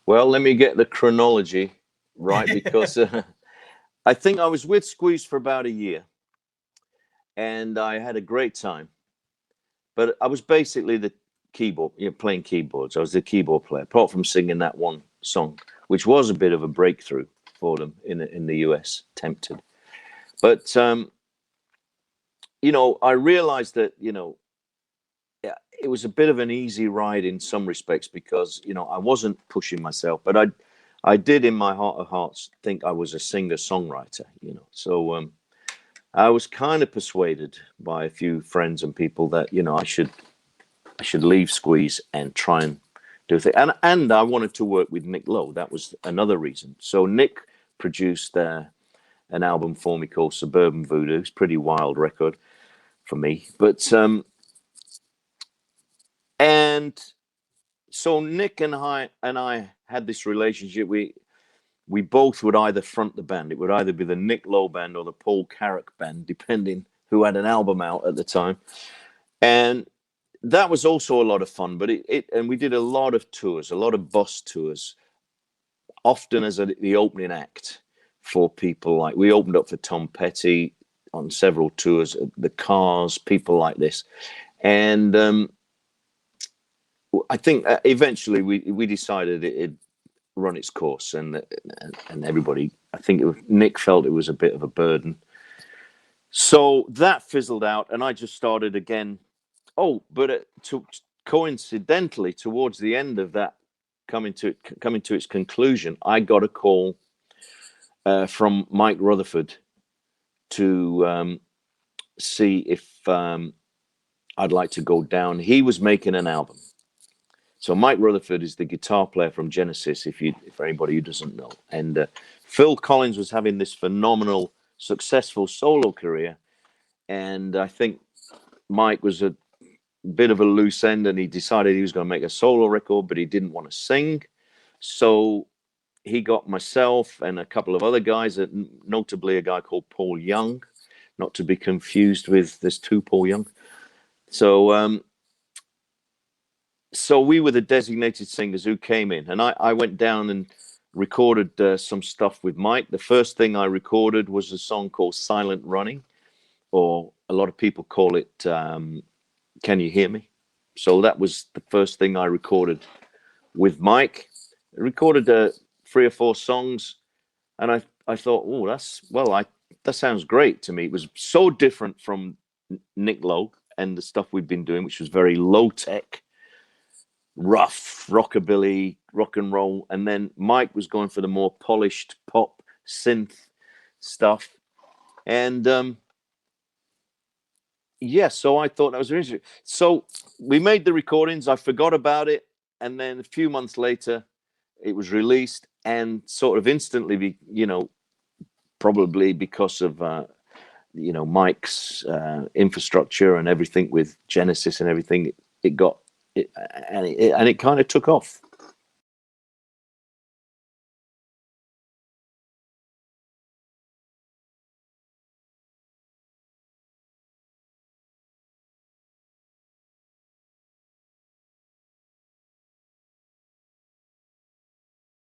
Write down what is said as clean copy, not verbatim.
Well, let me get the chronology right because I think I was with Squeeze for about a year, and I had a great time. But I was basically the keyboard, playing keyboards. I was the keyboard player, apart from singing that one song, which was a bit of a breakthrough for them in the US. Tempted, but I realized that yeah, it was a bit of an easy ride in some respects because I wasn't pushing myself, but I did in my heart of hearts think I was a singer songwriter. So I was kind of persuaded by a few friends and people that I should leave Squeeze and try and do a thing. And I wanted to work with Nick Lowe. That was another reason. So Nick produced an album for me called Suburban Voodoo. It's a pretty wild record for me. But and so Nick and I had this relationship. We both would either front the band. It would either be the Nick Lowe band or the Paul Carrack band, depending who had an album out at the time. And that was also a lot of fun. But and we did a lot of tours, a lot of bus tours, often as the opening act for people like we opened up for Tom Petty on several tours, the Cars, people like this, and I think eventually we decided it'd run its course, and everybody, I think Nick felt it was a bit of a burden, so that fizzled out, and I just started again. Oh, but coincidentally, towards the end of that, coming to its conclusion, I got a call from Mike Rutherford to see if I'd like to go down. He was making an album. So Mike Rutherford is the guitar player from Genesis, if anybody who doesn't know. And Phil Collins was having this phenomenal, successful solo career, and I think Mike was a bit of a loose end, and he decided he was going to make a solo record, but he didn't want to sing. So he got myself and a couple of other guys, notably a guy called Paul Young, not to be confused with there's two Paul Young. So we were the designated singers who came in, and I went down and recorded some stuff with Mike. The first thing I recorded was a song called Silent Running, or a lot of people call it Can You Hear Me? So that was the first thing I recorded with Mike. I recorded 3 or 4 songs, and I thought, oh, that sounds great to me. It was so different from Nick Lowe and the stuff we'd been doing, which was very low tech, rough rockabilly, rock and roll, and then Mike was going for the more polished pop synth stuff, and so I thought that was interesting. So we made the recordings. I forgot about it, and then a few months later, it was released, and sort of instantly, probably because of Mike's infrastructure and everything with Genesis and everything, it kind of took off.